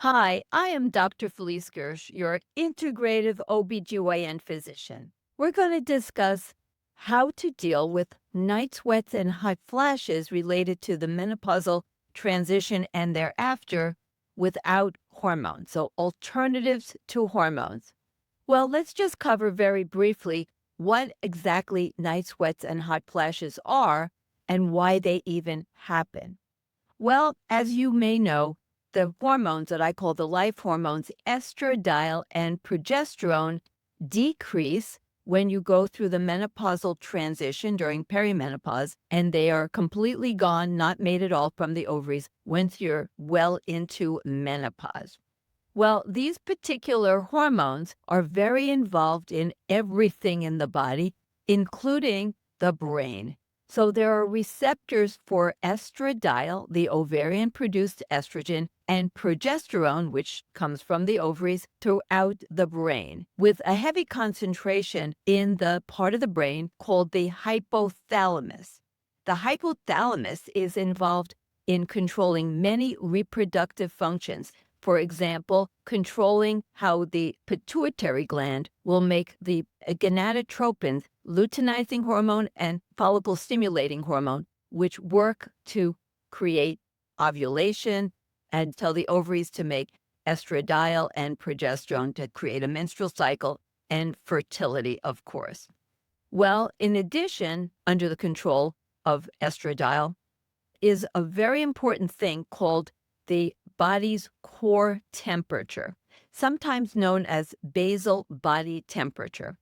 Hi, I am Dr. Felice Gersh, your integrative OBGYN physician. We're going to discuss how to deal with night sweats and hot flashes related to the menopausal transition and thereafter without hormones. So, alternatives to hormones. Well, let's just cover very briefly what exactly night sweats and hot flashes are and why they even happen. Well, as you may know, the hormones that I call the life hormones, estradiol and progesterone, decrease when you go through the menopausal transition during perimenopause, and they are completely gone, not made at all from the ovaries once you're well into menopause. Well, these particular hormones are very involved in everything in the body, including the brain. So there are receptors for estradiol, the ovarian produced estrogen, and progesterone, which comes from the ovaries, throughout the brain, with a heavy concentration in the part of the brain called the hypothalamus. The hypothalamus is involved in controlling many reproductive functions. For example, controlling how the pituitary gland will make the gonadotropins, luteinizing hormone and follicle stimulating hormone, which work to create ovulation and tell the ovaries to make estradiol and progesterone to create a menstrual cycle and fertility, of course. Well, in addition, under the control of estradiol, is a very important thing called the body's core temperature, sometimes known as basal body temperature.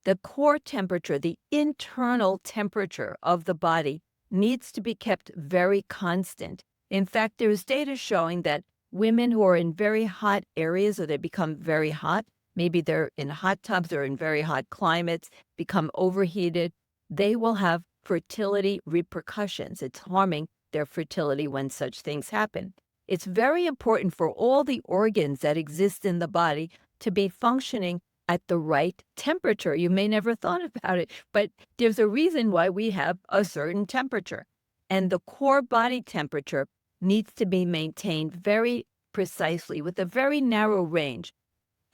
The core temperature, the internal temperature of the body, needs to be kept very constant. In fact, there's data showing that women who are in very hot areas or they become very hot, maybe they're in hot tubs or in very hot climates, become overheated, they will have fertility repercussions. It's harming their fertility when such things happen. It's very important for all the organs that exist in the body to be functioning at the right temperature. You may never thought about it, but there's a reason why we have a certain temperature. And the core body temperature needs to be maintained very precisely with a very narrow range.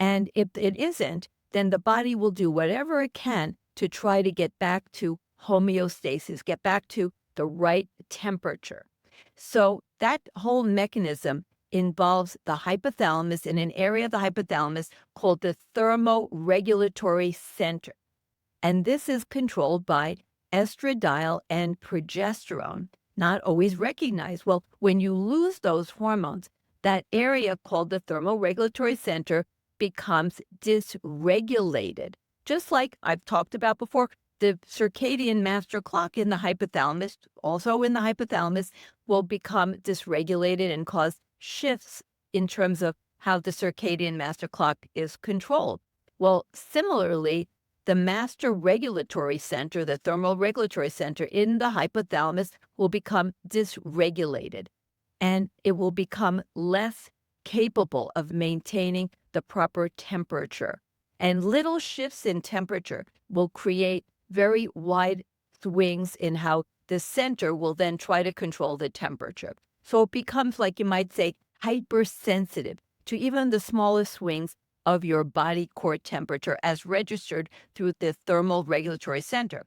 And if it isn't, then the body will do whatever it can to try to get back to homeostasis, get back to the right temperature. So that whole mechanism involves the hypothalamus in an area of the hypothalamus called the thermoregulatory center. And this is controlled by estradiol and progesterone, not always recognized. Well, when you lose those hormones, that area called the thermoregulatory center becomes dysregulated. Just like I've talked about before, the circadian master clock in the hypothalamus, also in the hypothalamus, will become dysregulated and cause shifts in terms of how the circadian master clock is controlled. Well, similarly, the master regulatory center, the thermoregulatory center in the hypothalamus, will become dysregulated and it will become less capable of maintaining the proper temperature. And little shifts in temperature will create very wide swings in how the center will then try to control the temperature. So it becomes, like you might say, hypersensitive to even the smallest swings of your body core temperature as registered through the thermal regulatory center.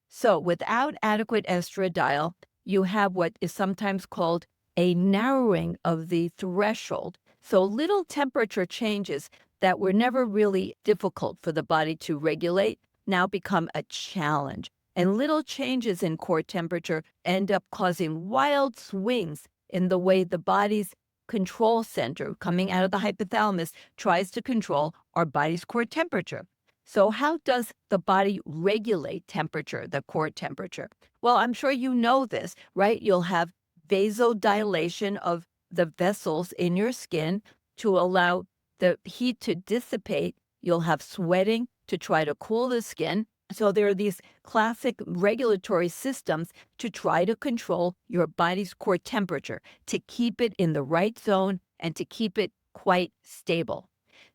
So without adequate estradiol, you have what is sometimes called a narrowing of the threshold. So little temperature changes that were never really difficult for the body to regulate now become a challenge. And little changes in core temperature end up causing wild swings in the way the body's control center coming out of the hypothalamus tries to control our body's core temperature. So how does the body regulate temperature, the core temperature? Well, I'm sure you know this, right? You'll have vasodilation of the vessels in your skin to allow the heat to dissipate. You'll have sweating to try to cool the skin. So there are these classic regulatory systems to try to control your body's core temperature, to keep it in the right zone and to keep it quite stable.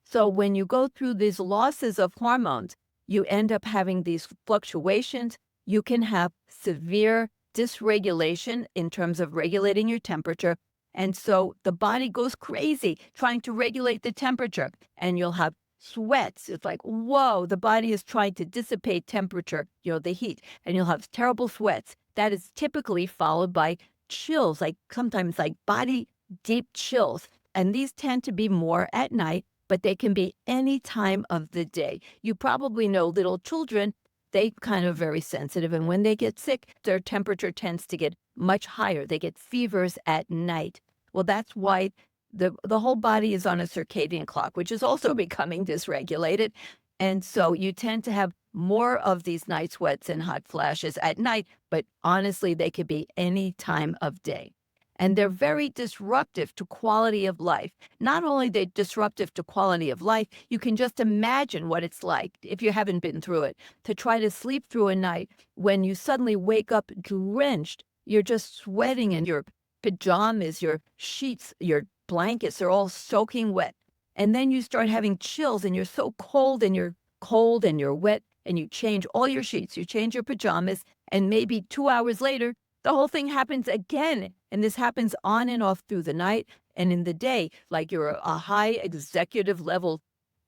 So when you go through these losses of hormones, you end up having these fluctuations. You can have severe dysregulation in terms of regulating your temperature, And so the body goes crazy trying to regulate the temperature, and you'll have sweats. It's like, whoa, the body is trying to dissipate temperature, the heat, and you'll have terrible sweats. That is typically followed by chills, like sometimes like body deep chills. And these tend to be more at night, but they can be any time of the day. You probably know little children, they kind of very sensitive. And when they get sick, their temperature tends to get much higher. They get fevers at night. Well, that's why the whole body is on a circadian clock, which is also becoming dysregulated. And so you tend to have more of these night sweats and hot flashes at night, but honestly, they could be any time of day. And they're very disruptive to quality of life. Not only are they disruptive to quality of life, you can just imagine what it's like, if you haven't been through it, to try to sleep through a night when you suddenly wake up drenched. You're just sweating in your pajamas, your sheets, your blankets are all soaking wet. And then you start having chills and you're so cold and you're wet and you change all your sheets, you change your pajamas, and maybe 2 hours later, the whole thing happens again. And this happens on and off through the night and in the day, like you're a high executive level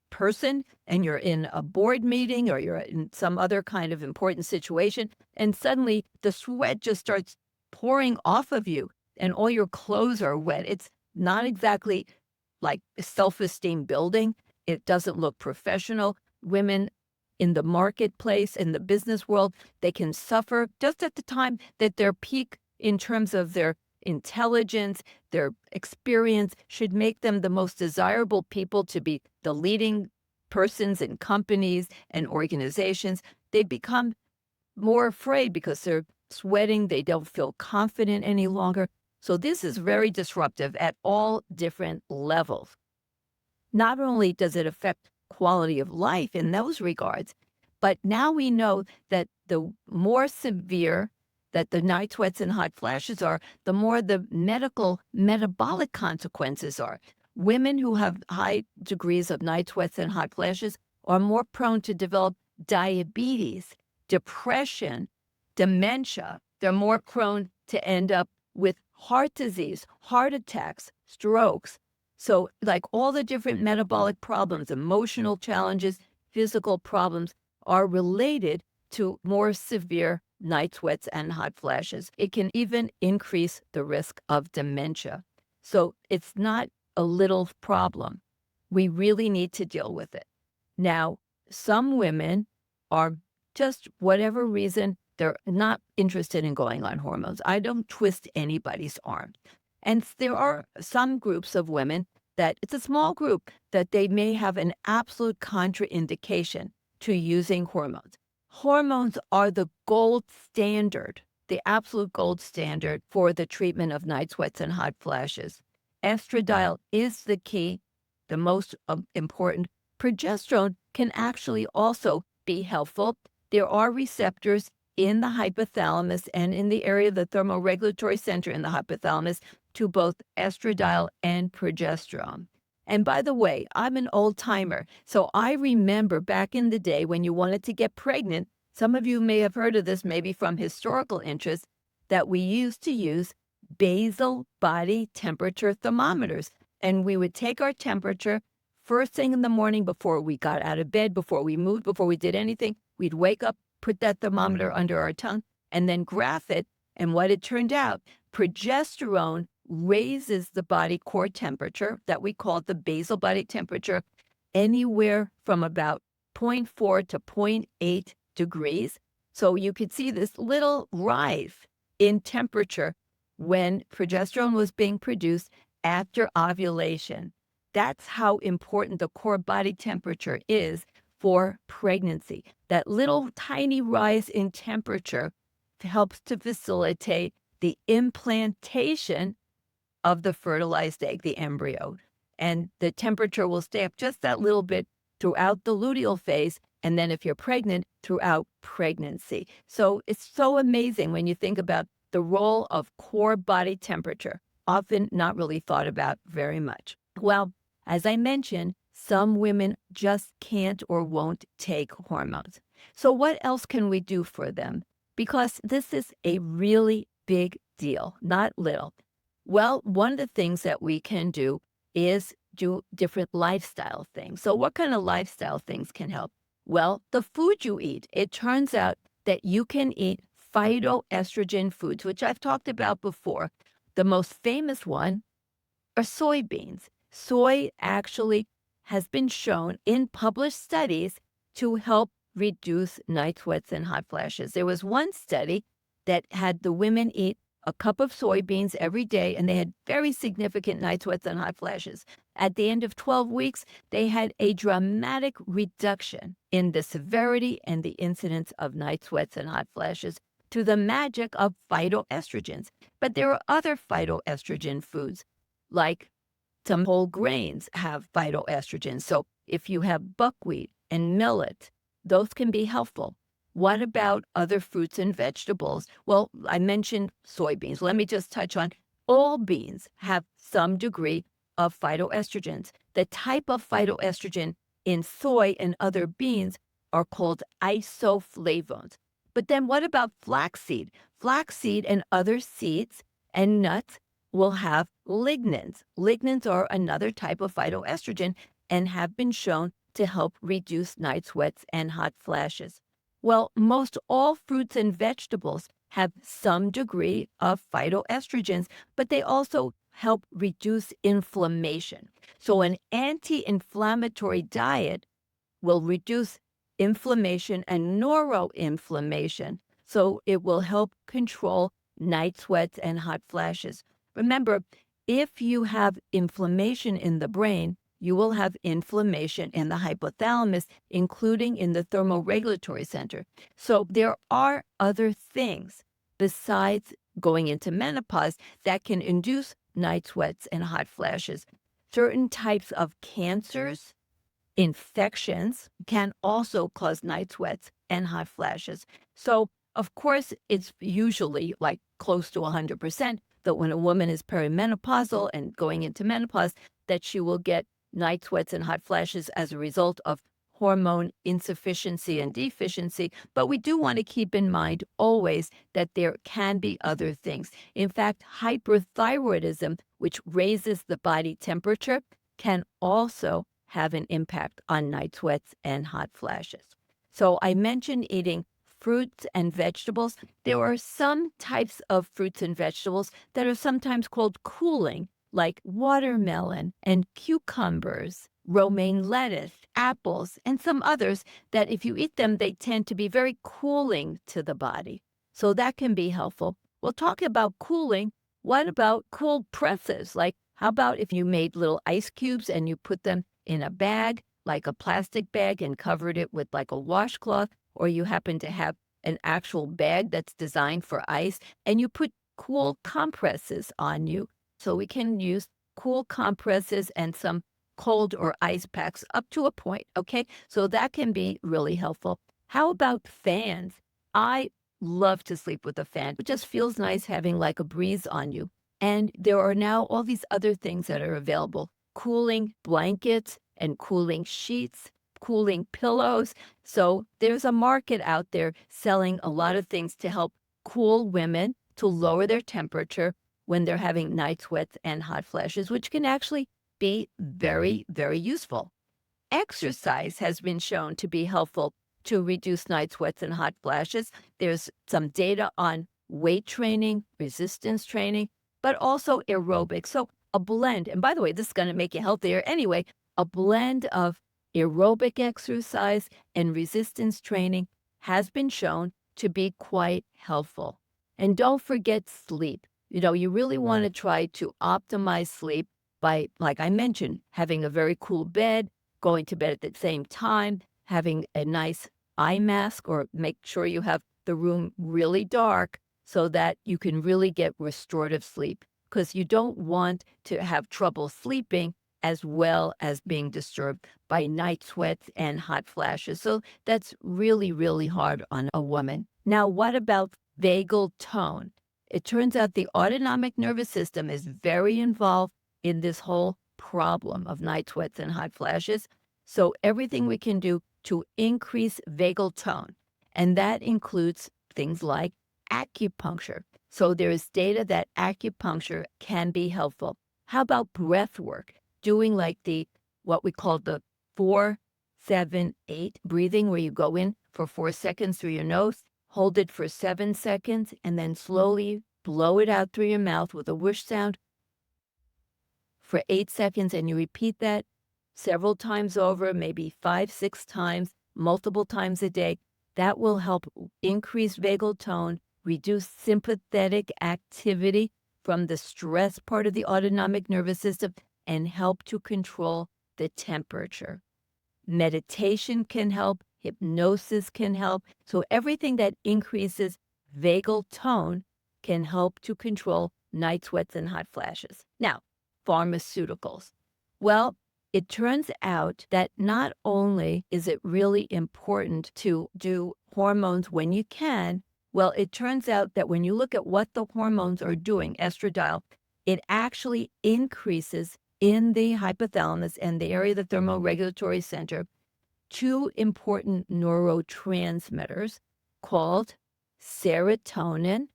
person and you're in a board meeting or you're in some other kind of important situation. And suddenly the sweat just starts pouring off of you and all your clothes are wet. It's not exactly like self-esteem building. It doesn't look professional. Women in the marketplace, in the business world, they can suffer just at the time that their peak in terms of their intelligence, their experience should make them the most desirable people to be the leading persons in companies and organizations. They become more afraid because they're sweating. They don't feel confident any longer. So this is very disruptive at all different levels. Not only does it affect quality of life in those regards, but now we know that the more severe that the night sweats and hot flashes are, the more the metabolic consequences are. Women who have high degrees of night sweats and hot flashes are more prone to develop diabetes, depression, dementia. They're more prone to end up with heart disease, heart attacks, strokes. So like all the different metabolic problems, emotional challenges, physical problems are related to more severe night sweats and hot flashes. It can even increase the risk of dementia. So it's not a little problem. We really need to deal with it. Now, some women are just whatever reason, they're not interested in going on hormones. I don't twist anybody's arm. And there are some groups of women that it's a small group that they may have an absolute contraindication to using hormones. Hormones are the gold standard, the absolute gold standard for the treatment of night sweats and hot flashes. Estradiol is the key, the most important. Progesterone can actually also be helpful. There are receptors in the hypothalamus and in the area of the thermoregulatory center in the hypothalamus to both estradiol and progesterone. And by the way, I'm an old timer, so I remember back in the day when you wanted to get pregnant, some of you may have heard of this maybe from historical interest, that we used to use basal body temperature thermometers. And we would take our temperature first thing in the morning before we got out of bed, before we moved, before we did anything. We'd wake up, put that thermometer under our tongue, and then graph it. And what it turned out, progesterone raises the body core temperature that we call the basal body temperature anywhere from about 0.4 to 0.8 degrees. So you could see this little rise in temperature when progesterone was being produced after ovulation. That's how important the core body temperature is for pregnancy. That little tiny rise in temperature helps to facilitate the implantation of the fertilized egg, the embryo. And the temperature will stay up just that little bit throughout the luteal phase, and then if you're pregnant, throughout pregnancy. So it's so amazing when you think about the role of core body temperature, often not really thought about very much. Well, as I mentioned, some women just can't or won't take hormones. So what else can we do for them? Because this is a really big deal, not little. Well, one of the things that we can do is do different lifestyle things. So, what kind of lifestyle things can help? Well, the food you eat. It turns out that you can eat phytoestrogen foods, which I've talked about before. The most famous one are soybeans. Soy actually has been shown in published studies to help reduce night sweats and hot flashes. There was one study that had the women eat a cup of soybeans every day, and they had very significant night sweats and hot flashes. At the end of 12 weeks, they had a dramatic reduction in the severity and the incidence of night sweats and hot flashes through the magic of phytoestrogens. But there are other phytoestrogen foods like some whole grains have phytoestrogens. So if you have buckwheat and millet, those can be helpful. What about other fruits and vegetables? Well, I mentioned soybeans. Let me just touch on all beans have some degree of phytoestrogens. The type of phytoestrogen in soy and other beans are called isoflavones. But then what about flaxseed? Flaxseed and other seeds and nuts will have lignans. Lignans are another type of phytoestrogen and have been shown to help reduce night sweats and hot flashes. Well, most all fruits and vegetables have some degree of phytoestrogens, but they also help reduce inflammation. So, an anti inflammatory diet will reduce inflammation and neuroinflammation. So, it will help control night sweats and hot flashes. Remember, if you have inflammation in the brain, you will have inflammation in the hypothalamus, including in the thermoregulatory center. So there are other things besides going into menopause that can induce night sweats and hot flashes. Certain types of cancers, infections can also cause night sweats and hot flashes. So, of course, it's usually like close to 100% that when a woman is perimenopausal and going into menopause, that she will get night sweats and hot flashes as a result of hormone insufficiency and deficiency. But we do want to keep in mind always that there can be other things. In fact, hyperthyroidism, which raises the body temperature, can also have an impact on night sweats and hot flashes. So I mentioned eating fruits and vegetables. There are some types of fruits and vegetables that are sometimes called cooling, like watermelon and cucumbers, romaine lettuce, apples, and some others that if you eat them, they tend to be very cooling to the body. So that can be helpful. We'll talk about cooling. What about cold presses? Like, how about if you made little ice cubes and you put them in a bag, like a plastic bag, and covered it with like a washcloth, or you happen to have an actual bag that's designed for ice, and you put cool compresses on you. So we can use cool compresses and some cold or ice packs up to a point, okay? So that can be really helpful. How about fans? I love to sleep with a fan. It just feels nice having like a breeze on you. And there are now all these other things that are available: cooling blankets and cooling sheets, cooling pillows. So there's a market out there selling a lot of things to help cool women to lower their temperature when they're having night sweats and hot flashes, which can actually be very, very useful. Exercise has been shown to be helpful to reduce night sweats and hot flashes. There's some data on weight training, resistance training, but also aerobics. So a blend, and by the way, this is going to make you healthier anyway, a blend of aerobic exercise and resistance training has been shown to be quite helpful. And don't forget sleep. You really want to try to optimize sleep by, like I mentioned, having a very cool bed, going to bed at the same time, having a nice eye mask, or make sure you have the room really dark so that you can really get restorative sleep, because you don't want to have trouble sleeping as well as being disturbed by night sweats and hot flashes. So that's really, really hard on a woman. Now, what about vagal tone? It turns out the autonomic nervous system is very involved in this whole problem of night sweats and hot flashes. So everything we can do to increase vagal tone, and that includes things like acupuncture. So there is data that acupuncture can be helpful. How about breath work? Doing like what we call the 4-7-8 breathing, where you go in for 4 seconds through your nose, hold it for 7 seconds, and then slowly blow it out through your mouth with a whoosh sound for 8 seconds, and you repeat that several times over, maybe 5-6 times, multiple times a day. That will help increase vagal tone, reduce sympathetic activity from the stress part of the autonomic nervous system, and help to control the temperature. Meditation can help, hypnosis can help. So everything that increases vagal tone can help to control night sweats and hot flashes. Now, pharmaceuticals. Well, it turns out that not only is it really important to do hormones when you can, well, it turns out that when you look at what the hormones are doing, estradiol, it actually increases in the hypothalamus and the area of the thermoregulatory center 2 important neurotransmitters called serotonin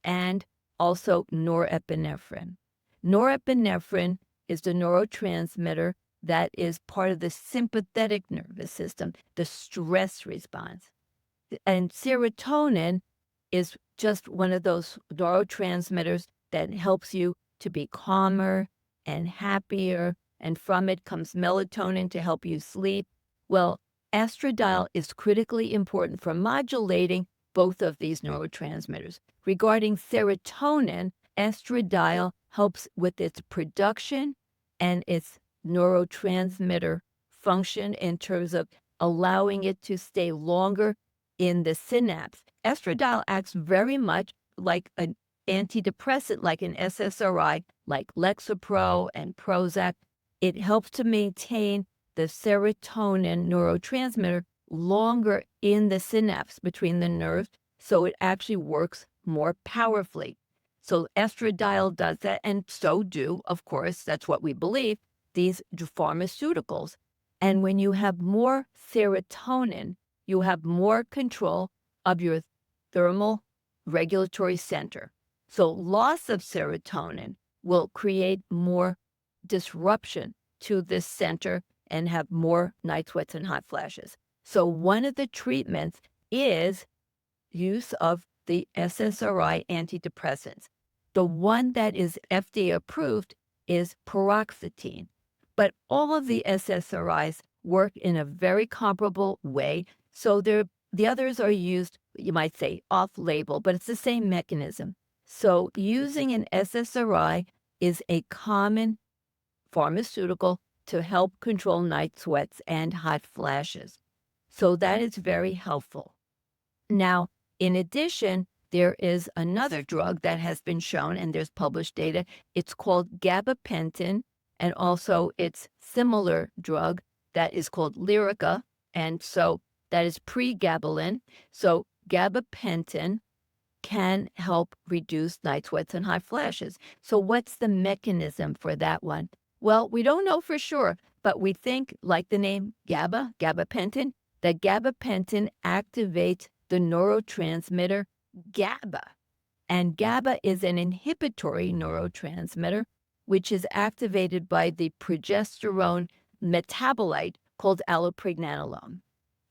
and also norepinephrine. Norepinephrine is the neurotransmitter that is part of the sympathetic nervous system, the stress response. And serotonin is just one of those neurotransmitters that helps you to be calmer and happier, and from it comes melatonin to help you sleep. Well, estradiol is critically important for modulating both of these neurotransmitters. Regarding serotonin, estradiol helps with its production and its neurotransmitter function in terms of allowing it to stay longer in the synapse. Estradiol acts very much like an antidepressant, like an SSRI, like Lexapro and Prozac. It helps to maintain the serotonin neurotransmitter longer in the synapse between the nerves, so it actually works more powerfully. So estradiol does that, and so do, of course, that's what we believe, these pharmaceuticals. And when you have more serotonin, you have more control of your thermal regulatory center. So loss of serotonin will create more disruption to this center and have more night sweats and hot flashes. So one of the treatments is use of the SSRI antidepressants. The one that is FDA approved is paroxetine. But all of the SSRIs work in a very comparable way. So the others are used, you might say, off-label, but it's the same mechanism. So using an SSRI is a common pharmaceutical to help control night sweats and hot flashes. So that is very helpful. Now, in addition, there is another drug that has been shown, and there's published data. It's called Gabapentin, and also its similar drug that is called Lyrica, and so that is pregabalin. So Gabapentin can help reduce night sweats and hot flashes. So what's the mechanism for that one? Well, we don't know for sure, but we think, like the name gabapentin, that gabapentin activates the neurotransmitter GABA. And GABA is an inhibitory neurotransmitter, which is activated by the progesterone metabolite called allopregnanolone.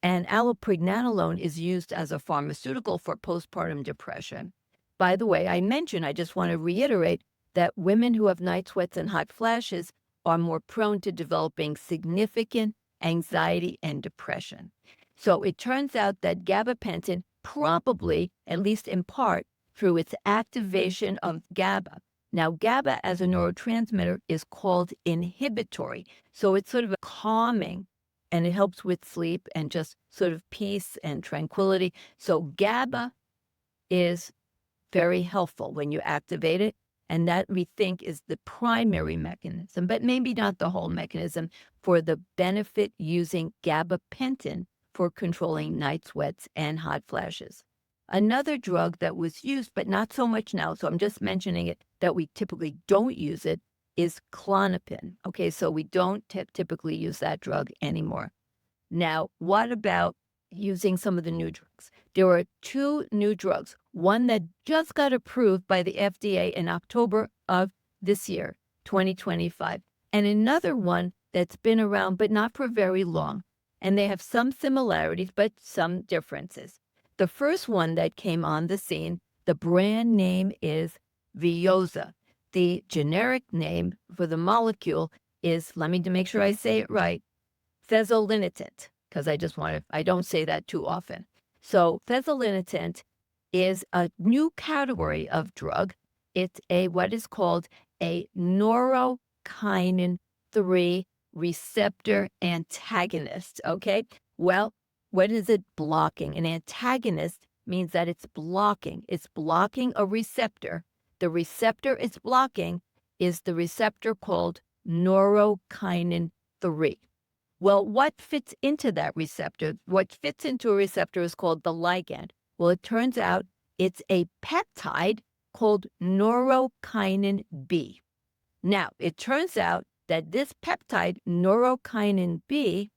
And allopregnanolone is used as a pharmaceutical for postpartum depression. By the way, I just want to reiterate that women who have night sweats and hot flashes are more prone to developing significant anxiety and depression. So it turns out that gabapentin probably, at least in part, through its activation of GABA. Now, GABA as a neurotransmitter is called inhibitory. So it's sort of a calming, and it helps with sleep and just sort of peace and tranquility. So GABA is very helpful when you activate it. And that, we think, is the primary mechanism, but maybe not the whole mechanism for the benefit using gabapentin for controlling night sweats and hot flashes. Another drug that was used, but not so much now, so I'm just mentioning it, that we typically don't use it, is Klonopin. Okay, so we don't typically use that drug anymore. Now, what about using some of the new drugs? There are 2 new drugs. one that just got approved by the FDA in October of this year, 2025, and another one that's been around but not for very long. And they have some similarities but some differences. The first one that came on the scene, the brand name is Veozah. The generic name for the molecule is, let me make sure I say it right, Elinzanetant, because I don't say that too often. So Elinzanetant is a new category of drug. It's what is called a neurokinin 3 receptor antagonist, okay? Well, what is it blocking? An antagonist means that it's blocking. It's blocking a receptor. The receptor it's blocking is the receptor called neurokinin 3. Well, what fits into that receptor? What fits into a receptor is called the ligand. Well, it turns out it's a peptide called neurokinin B. Now, it turns out that this peptide, neurokinin B,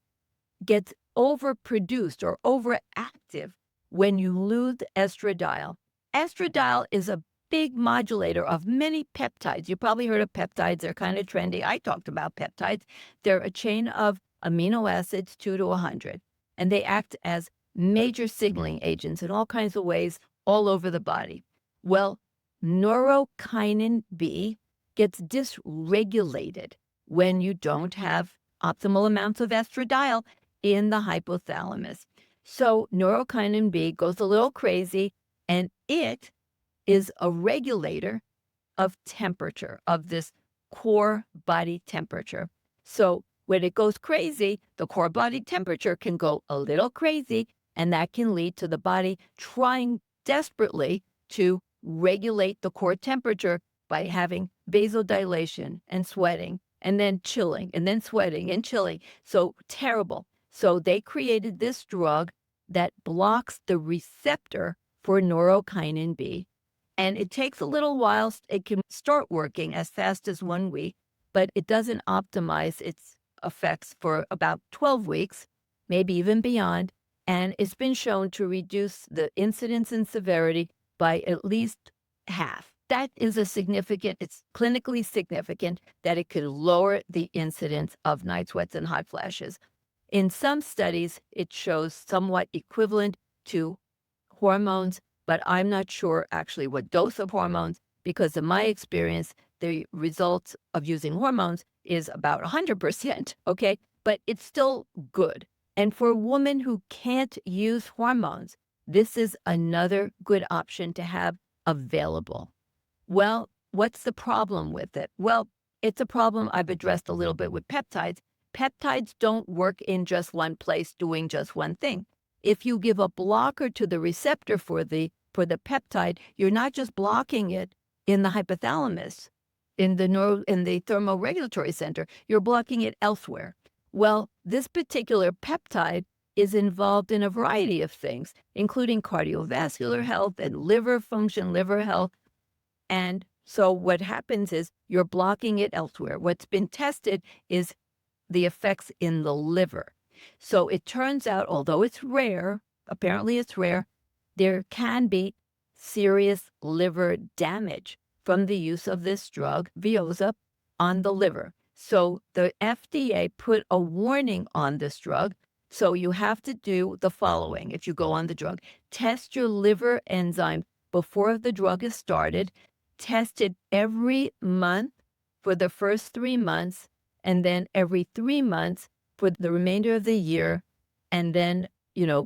gets overproduced or overactive when you lose estradiol. Estradiol is a big modulator of many peptides. You probably heard of peptides. They're kind of trendy. I talked about peptides. They're a chain of amino acids 2 to 100, and they act as major signaling agents in all kinds of ways all over the body. Well, neurokinin B gets dysregulated when you don't have optimal amounts of estradiol in the hypothalamus. So neurokinin B goes a little crazy, and it is a regulator of temperature, of this core body temperature. So when it goes crazy, the core body temperature can go a little crazy, and that can lead to the body trying desperately to regulate the core temperature by having vasodilation and sweating, and then chilling, and then sweating and chilling. So terrible. So they created this drug that blocks the receptor for neurokinin B. And it takes a little while. It can start working as fast as 1 week, but it doesn't optimize its effects for about 12 weeks, maybe even beyond. And it's been shown to reduce the incidence and severity by at least half. That is it's clinically significant that it could lower the incidence of night sweats and hot flashes. In some studies, it shows somewhat equivalent to hormones, but I'm not sure actually what dose of hormones, because in my experience, the results of using hormones is about 100%, okay? But it's still good. And for a woman who can't use hormones, this is another good option to have available. Well, what's the problem with it? Well, it's a problem I've addressed a little bit with peptides. Peptides don't work in just one place doing just one thing. If you give a blocker to the receptor for the peptide, you're not just blocking it in the hypothalamus, in the thermoregulatory center, you're blocking it elsewhere. Well, this particular peptide is involved in a variety of things, including cardiovascular health and liver function, liver health. And so what happens is you're blocking it elsewhere. What's been tested is the effects in the liver. So it turns out, although it's rare, apparently it's rare, there can be serious liver damage from the use of this drug, Veozah, on the liver. So the FDA put a warning on this drug. So you have to do the following if you go on the drug. Test your liver enzyme before the drug is started. Test it every month for the first 3 months, and then every 3 months for the remainder of the year, and then,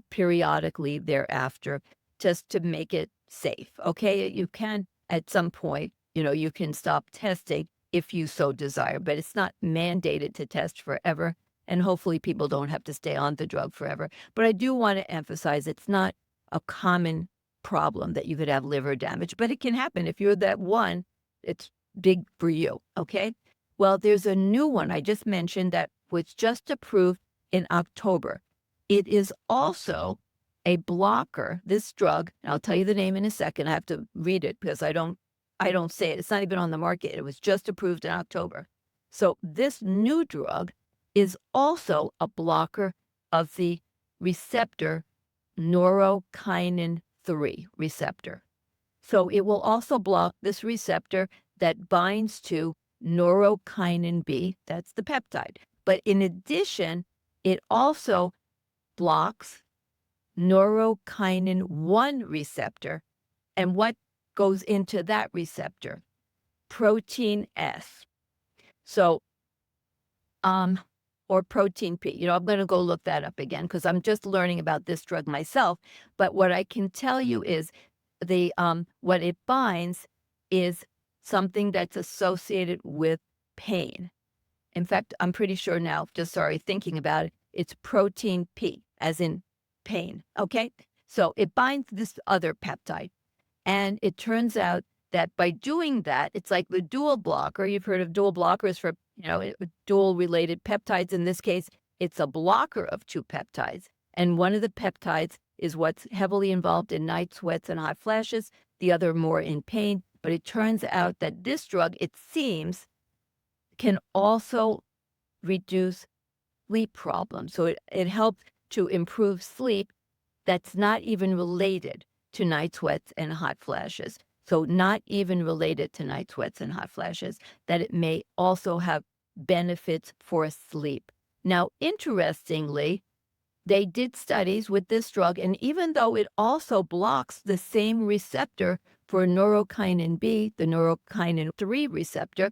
periodically thereafter, just to make it safe, okay? You can, at some point, you can stop testing if you so desire, but it's not mandated to test forever, and hopefully people don't have to stay on the drug forever. But I do want to emphasize it's not a common problem that you could have liver damage, but it can happen. If you're that one, it's big for you, okay? Well, there's a new one I just mentioned that was just approved in October. It is also a blocker, this drug, and I'll tell you the name in a second. I have to read it because I don't say it. It's not even on the market. It was just approved in October. So this new drug is also a blocker of the receptor neurokinin 3 receptor. So it will also block this receptor that binds to neurokinin B, that's the peptide. But in addition, it also blocks neurokinin 1 receptor. And what goes into that receptor? Protein S. So, or protein P. I'm going to go look that up again because I'm just learning about this drug myself. But what I can tell you is what it binds is something that's associated with pain. In fact, I'm pretty sure now, thinking about it, it's protein P, as in pain. Okay. So it binds this other peptide. And it turns out that by doing that, it's like the dual blocker. You've heard of dual blockers for, dual related peptides. In this case, it's a blocker of 2 peptides. And one of the peptides is what's heavily involved in night sweats and hot flashes, the other more in pain. But it turns out that this drug, it seems, can also reduce sleep problems. So it helps to improve sleep that's not even related to night sweats and hot flashes. So not even related to night sweats and hot flashes, that it may also have benefits for sleep. Now, interestingly, they did studies with this drug, and even though it also blocks the same receptor for neurokinin B, the neurokinin 3 receptor,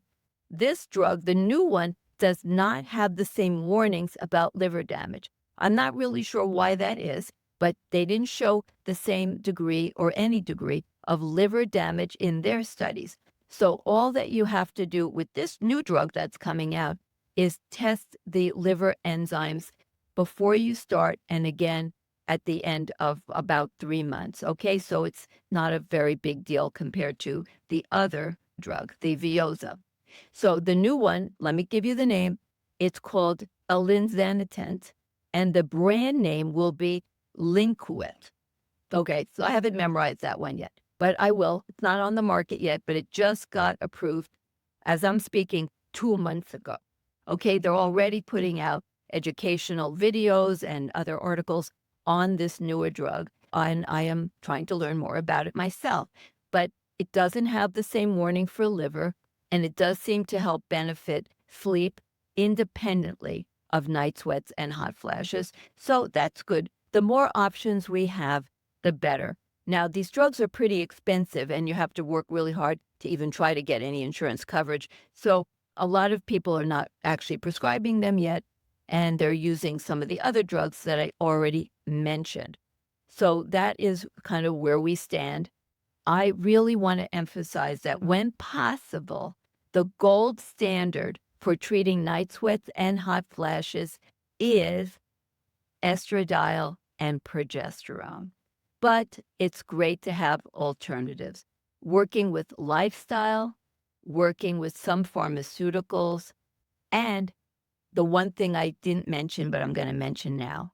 this drug, the new one, does not have the same warnings about liver damage. I'm not really sure why that is, but they didn't show the same degree or any degree of liver damage in their studies. So all that you have to do with this new drug that's coming out is test the liver enzymes before you start and again at the end of about 3 months. Okay, so it's not a very big deal compared to the other drug, the Veozah. So the new one, let me give you the name. It's called Elinzanetant, and the brand name will be Linquit. Okay, so I haven't memorized that one yet, but I will. It's not on the market yet, but it just got approved as I'm speaking 2 months ago. Okay, they're already putting out educational videos and other articles on this newer drug, and I am trying to learn more about it myself. But it doesn't have the same warning for liver, and it does seem to help benefit sleep independently of night sweats and hot flashes. So that's good. The more options we have, the better. Now, these drugs are pretty expensive, and you have to work really hard to even try to get any insurance coverage. So a lot of people are not actually prescribing them yet, and they're using some of the other drugs that I already mentioned. So that is kind of where we stand. I really want to emphasize that when possible, the gold standard for treating night sweats and hot flashes is estradiol and progesterone. But it's great to have alternatives. Working with lifestyle, working with some pharmaceuticals, and the one thing I didn't mention, but I'm going to mention now,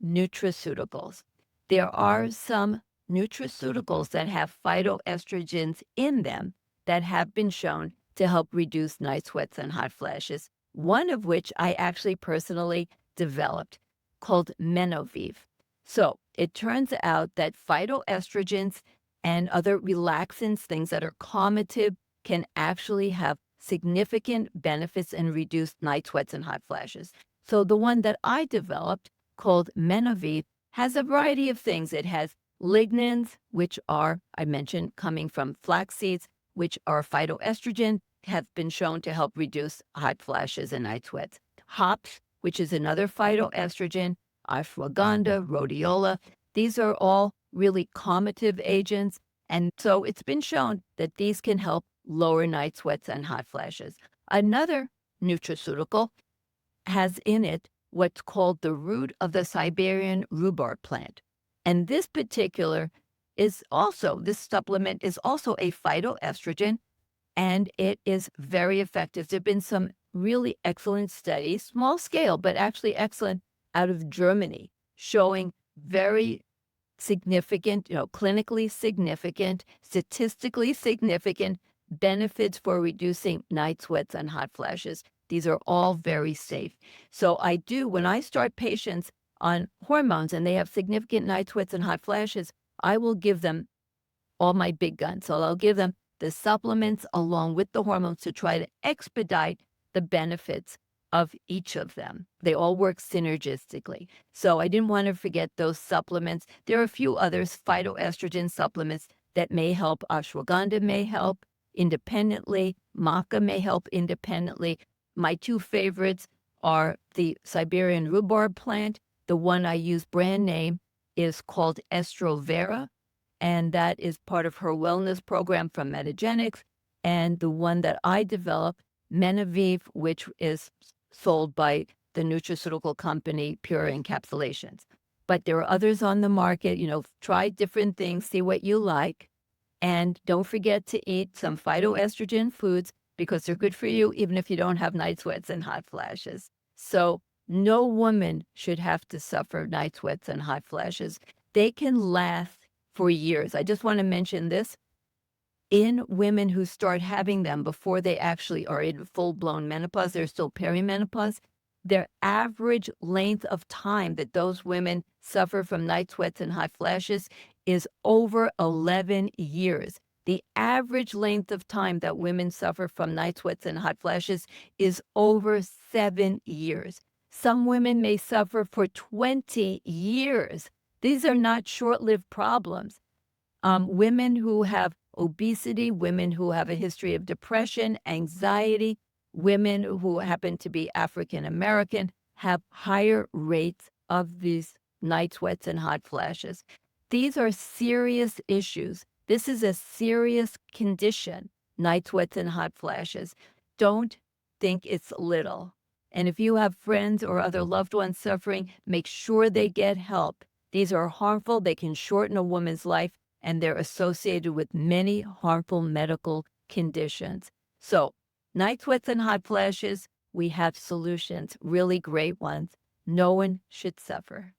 nutraceuticals. There are some nutraceuticals that have phytoestrogens in them that have been shown to help reduce night sweats and hot flashes, one of which I actually personally developed called MenoVive. So it turns out that phytoestrogens and other relaxants, things that are calmative, can actually have significant benefits and reduce night sweats and hot flashes. So the one that I developed called MenoVive has a variety of things. It has lignans, which are, I mentioned, coming from flax seeds, which are phytoestrogen, have been shown to help reduce hot flashes and night sweats. Hops, which is another phytoestrogen, ashwagandha, rhodiola. These are all really calmative agents. And so it's been shown that these can help lower night sweats and hot flashes. Another nutraceutical has in it what's called the root of the Siberian rhubarb plant. And this supplement is also a phytoestrogen, and it is very effective. There have been some really excellent studies, small scale, but actually excellent, out of Germany, showing very significant, clinically significant, statistically significant benefits for reducing night sweats and hot flashes. These are all very safe. So when I start patients on hormones and they have significant night sweats and hot flashes, I will give them all my big guns. So I'll give them the supplements along with the hormones to try to expedite the benefits of each of them. They all work synergistically. So I didn't want to forget those supplements. There are a few others, phytoestrogen supplements that may help. Ashwagandha may help independently. Maca may help independently. My two favorites are the Siberian rhubarb plant. The one I use brand name is called Estrovera, and that is part of her wellness program from Metagenics. And the one that I developed, MenoVive, which is sold by the nutraceutical company Pure Encapsulations. But there are others on the market. Try different things, see what you like. And don't forget to eat some phytoestrogen foods because they're good for you, even if you don't have night sweats and hot flashes. So no woman should have to suffer night sweats and hot flashes. They can last for years. I just want to mention this. In women who start having them before they actually are in full-blown menopause, they're still perimenopause, their average length of time that those women suffer from night sweats and hot flashes is over 11 years. The average length of time that women suffer from night sweats and hot flashes is over 7 years. Some women may suffer for 20 years. These are not short-lived problems. Women who have obesity, women who have a history of depression, anxiety, women who happen to be African American have higher rates of these night sweats and hot flashes. These are serious issues. This is a serious condition, night sweats and hot flashes. Don't think it's little. And if you have friends or other loved ones suffering, make sure they get help. These are harmful. They can shorten a woman's life, and they're associated with many harmful medical conditions. So, night sweats and hot flashes, we have solutions, really great ones. No one should suffer.